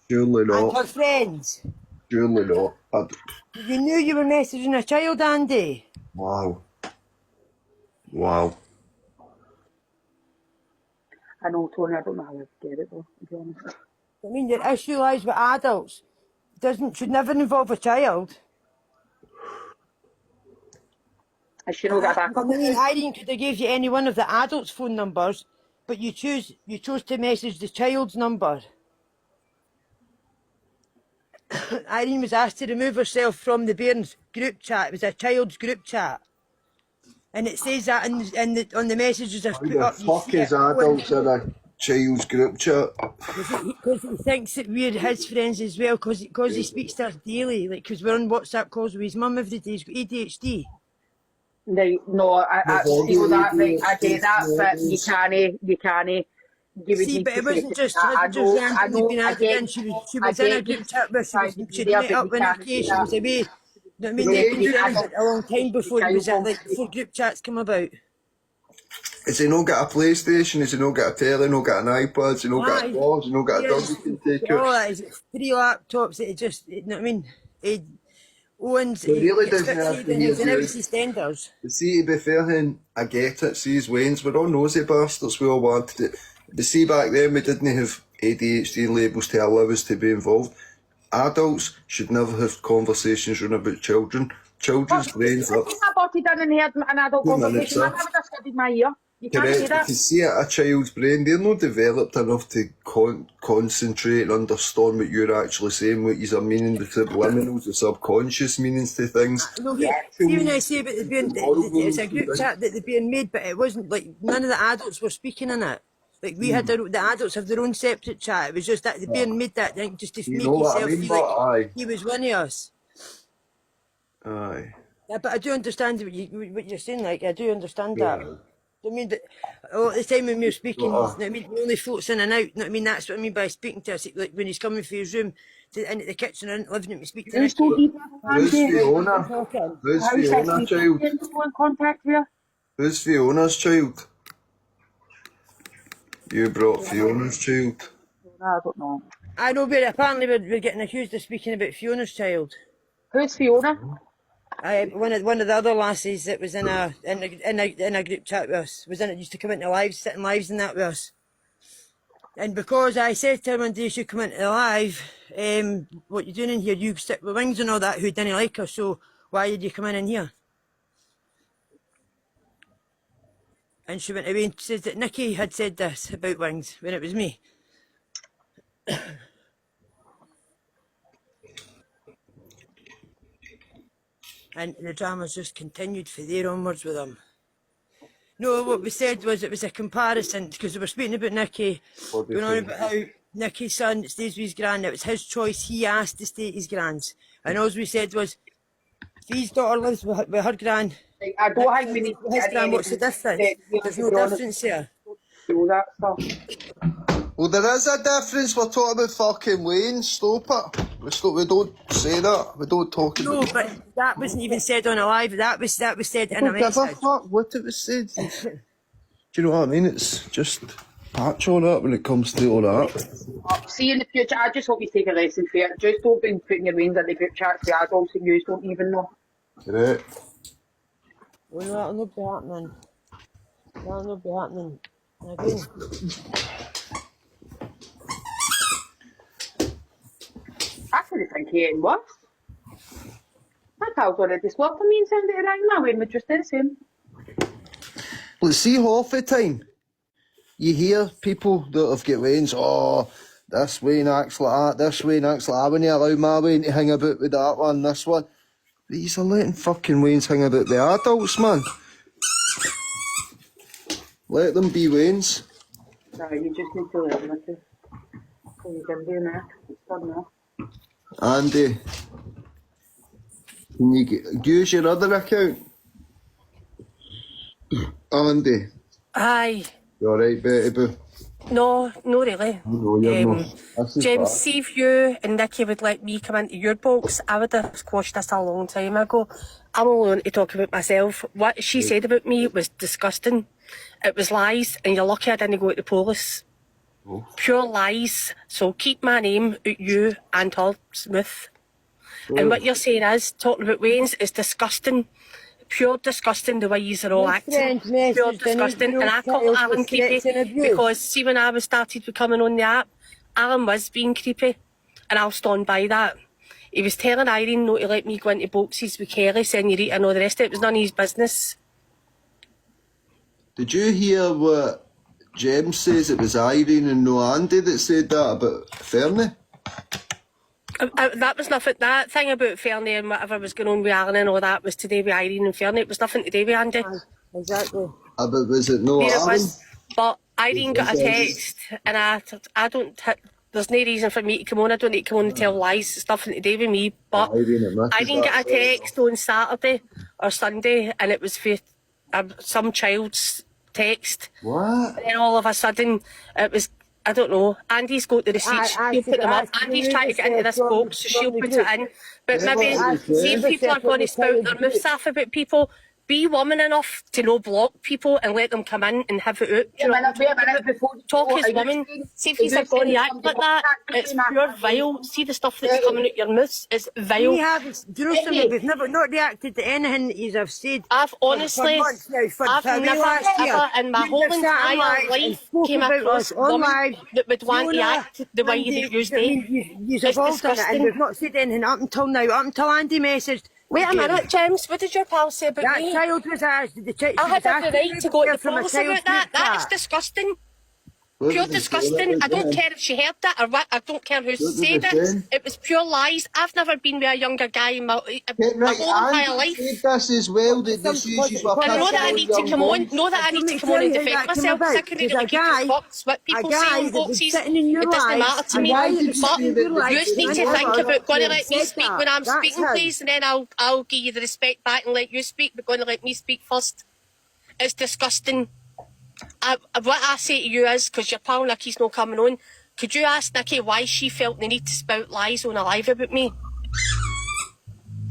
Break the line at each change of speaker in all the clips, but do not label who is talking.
Surely
And
not.
her friends.
Surely not.
You knew you were messaging a child, Andy.
Wow. Wow.
I know, Tony, I don't know how I'd get it though, to be honest.
I mean, your issue lies with adults. Should never involve a child.
I should not get
I
back up.
mean, Irene could have gave you any one of the adults' phone numbers, but you chose to message the child's number. Irene was asked to remove herself from the Bairns group chat. It was a child's group chat. And it says that on the messages I've
How
put
the
up.
fuck is adults in a child's group chat?
Because he thinks that we're his friends as well, because he speaks to us daily, like, because we're on WhatsApp calls with his mum every day. He's got ADHD.
Right, no, I feel that, right, I get that, but you can't give it.
See, but it wasn't just
I know,
randomly being added in. She was in a group chat where she'd met up with Nikki. She was away. You know what I mean? They'd been friends a long time before it was before group chats come about.
Has he not got a PlayStation? Has he not got a telly? Not got an iPad? Has he not got a dog? Has he not got a dog he can take out?
Oh, that is 3 laptops that he just, you know what I mean? He owns,
He really
gets
doesn't have to
he's in
use
every standards.
See, to be fair, hen, I get it. See, as Wayne's, we're all nosy bastards. We all wanted it. But see, back then we didn't have ADHD labels to allow us to be involved. Adults should never have conversations run about children. Children's brains up.
I bought it and heard an adult conversation. I never just studied my ear. You can't say that.
Because see, a child's brain, they're not developed enough to concentrate and understand what you're actually saying, what you're meaning, the subliminals, the subconscious meanings to things.
No, see, when I say about it's a group chat that they're being made, but it wasn't like none of the adults were speaking in it. Like we had the adults have their own separate chat. It was just that they're being made that thing just to make yourself feel like he was one of us.
Aye.
Yeah, but I do understand what you're saying. Like I do understand that. I mean, but at the time when we were speaking, you know what I mean, he only floats in and out. You know what I mean? That's what I mean by speaking to us. Like when he's coming from his room into the kitchen or into the living room to speak to us.
Who's Fiona? Who's Fiona's child? Who's Fiona's child? You brought Fiona's child.
I don't know.
I know, but apparently we're getting accused of speaking about Fiona's child.
Who's Fiona?
One of the other lassies that was in a group chat with us used to come into lives, sitting lives and that with us. And because I said to her one day she come into the live, what you doing in here? You stick with Wings and all that who didn't like her, so why did you come in here? And she went away and said that Nikki had said this about Wings when it was me. And the drama's just continued for there onwards with him. No, what we said was it was a comparison, because we were speaking about Nicky, going on about how Nicky's son stays with his gran. It was his choice, he asked to stay at his gran's. And all we said was, if his daughter lives with her gran,
I don't think we need
his gran, what's the difference? There's no difference here.
Well, there is a difference. We're talking about fucking Wayne. Stop it. We don't say that. We don't talk about
No, but that wasn't even said on a live. That was said in a message.
Give a fuck what it was said. Do you know what I mean? It's just patch on it when it comes to all that.
See, in the future, I just hope you take a lesson for it. Just don't be putting your names in the group chats with adults and you don't even know.
Correct.
Well, that'll not be happening. That'll not be happening again.
I couldn't think of anything worse. My pal's already swapped me and sent it around now when we just did the same.
Let's see half the time. You hear people that have got Wayne's, oh, this Wayne acts like that, this Wayne acts like that. I wouldn't allow my Wayne to hang about with that one, this one. But he's letting fucking Wayne's hang about the adults, man. Let them be Wayne's.
No, you just need to let them to. So you can do that. It's done now.
Andy, can you use your other account? Andy.
Aye.
You alright, Betty Boo?
No, no really.
No, you're not.
James, see if you and Nikki would let me come into your box, I would have squashed this a long time ago. I'm alone to talk about myself. What she said about me was disgusting. It was lies, and you're lucky I didn't go to the police. Pure lies. So keep my name out you and her mouth. And what you're saying is, talking about Wayne's is disgusting. Pure disgusting the way yous are all
My
acting.
friend messaged
Pure
an
disgusting. And I call
child
Alan
with
creepy
threats and abuse.
because see when I was started becoming on the app, Alan was being creepy. And I'll stand by that. He was telling Irene not to let me go into boxes with Kelly, Senorita and all the rest of it. It was none of his business.
Did you hear what James says? It was Irene and no Andy that said that about Fernie?
That was nothing. That thing about Fernie and whatever was going on with Alan and all that was to do with Irene and Fernie. It was nothing to do with Andy.
Exactly.
But was it no
There it
Aaron?
was. But Irene got a text, and I don't. There's no reason for me to come on. I don't need to come on and tell lies. It's nothing to do with me. But
Irene admitted
Irene
that
got a text on Saturday or Sunday, and it was for some child's text.
What?
And then all of a sudden, it was. I don't know. Andy's got the receipts. She'll put them up. Andy's trying to get into this box, so she'll put it in. But maybe, see if people are going to spout their mouths off about people, be woman enough to no block people and let them come in and have it out. Do you know what I'm talking about? Talk as women. See if he's going to act like that. It's pure vile. See the stuff that's coming out your mouths is vile.
We haven't, do you know something? We've never not reacted to anything that you have said.
I've honestly,
for months now, for
I've
the
never
last year.
ever in my
You
whole
just sat on
entire
live and
life
spoke
came
about
across
us
a
on
woman
live.
that would want to
Fiona,
act the way you
Andy,
used
I
to.
mean, you've
It's
all done it, and
disgusting.
we've not said anything up until now, up until Andy messaged.
Wait a minute, James. What did your pal say about
That
me?
child was asked,
I had every right to go to the
from a
police about
child's
that.
group
That is
chat.
disgusting.
What
Pure
did they say
disgusting.
about
I don't
them?
care if she heard that or what. I don't care who
did
said
they
it.
say?
It was pure lies. I've never been with a younger guy in my
Get right,
whole entire
Andy
life.
said this as well, that this uses were
And I know that I
pissing
need to
young
come on.
boys.
Know that I need to come on and defend myself because I couldn't really give two fucks what people say on boxes. It doesn't matter to me. But you just need to think about going to let me speak when I'm speaking, please, and then I'll give you the respect back and let you speak. But going to let me speak first. It's disgusting. What I say to you is, because your pal Nicky's not coming on, could you ask Nicky why she felt the need to spout lies on a live about me?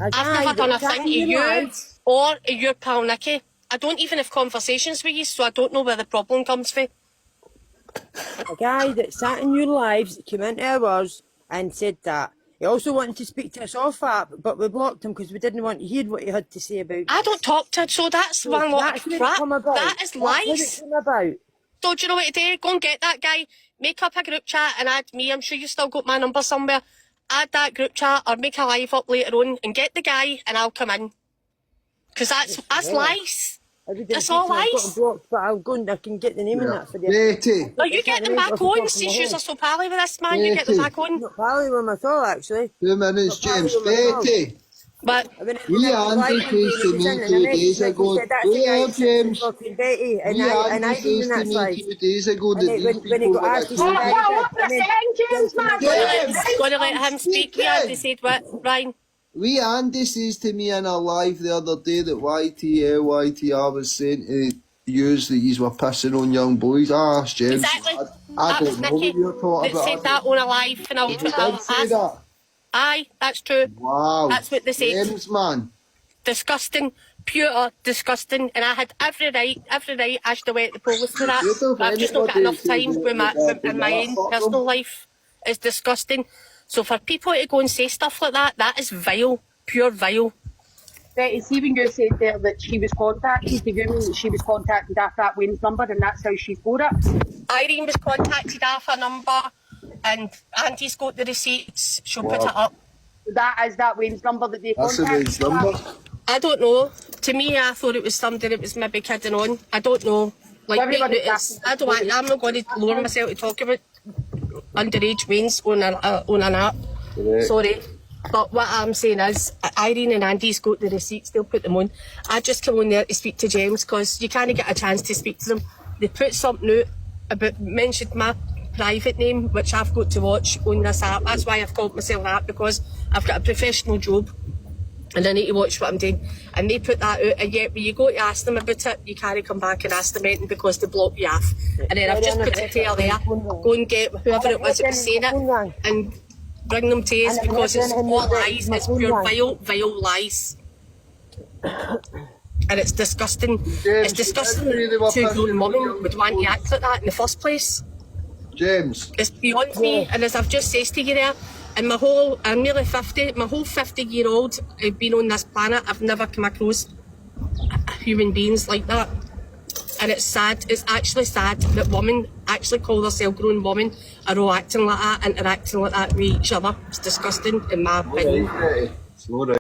I've never done a thing to you or your pal Nicky. I don't even have conversations with you, so I don't know where the problem comes from.
A guy that sat in your lives came into ours and said that. He also wanted to speak to us off app, but we blocked him because we didn't want to hear what he had to say about
I don't talk to her, so that's one lot of
what it
crap.
come about.
That is
That's what
lies.
it came about.
So do you know what to do? Go and get that guy, make up a group chat and add me. I'm sure you still got my number somewhere. Add that group chat or make a live up later on and get the guy and I'll come in. Because that's lies. That's all lies.
Blocked, but I'll go and I can get the name in that for you.
Betty,
No, you get them back on. Since you're so pally with this man, you get them back on.
Not pally with him at all, actually.
2 minutes, James. Betty,
But
I mean,
we Andy says to me 2 days ago, yeah, James.
Betty, and
We
I
Andy says to me 2 days ago that
And
these
when he
people
got
were
asked to
accused.
say that,
James, man.
James!
going to let him speak. We had to say what, Ryan?
We Andy says to me in a live the other day that YTR was saying to use that you were pissing on young boys. I asked James.
Exactly.
I
That was
don't know
Nicky
what you're talking
that
about.
said that on a live and I'll
You
put
did
that
say
as.
that.
Aye, that's true.
Wow.
That's what they said.
James, man.
Disgusting, pure disgusting, and I had every right I should have went to the police for that.
You don't
I've just not got
anybody
enough time
say
with my
that
in my
that
own
fuck
personal
them.
life. It's disgusting. So for people to go and say stuff like that is vile, pure vile.
Betty, see when you said there that she was contacted, do you mean that she was contacted off that Wayne's number and that's how she's got it?
Irene was contacted off her number, and Andy's got the receipts. She'll put it up.
That is that Wayne's number that they
That's the
contacted.
Wayne's number.
I don't know. To me, I thought it was something that was maybe kidding on. I don't know. Like,
Everybody
I don't want. I'm not going to lower myself to talk about underage Waynes on an app.
Correct.
Sorry. But what I'm saying is, Irene and Andy's got the receipts, they'll put them on. I just come on there to speak to James because you can't get a chance to speak to them. They put something out about, mentioned my private name, which I've got to watch on this app. That's why I've called myself that, because I've got a professional job and I need to watch what I'm doing. And they put that out, and yet when you go to ask them about it, you can't come back and ask them anything because they block you off. And then I've just put it to her there, go and get whoever it was that was saying it and bring them to us because it's all lies, it's pure vile lies. And it's disgusting. It's disgusting to grown women would want to act like that in the first place.
James.
It's beyond me, and as I've just said to you there, in I'm nearly 50, my whole 50-year-old I've been on this planet, I've never come across human beings like that. And it's sad, it's actually sad that women actually call themselves grown women are all acting like that, interacting like that with each other. It's disgusting in my opinion.
Slow down.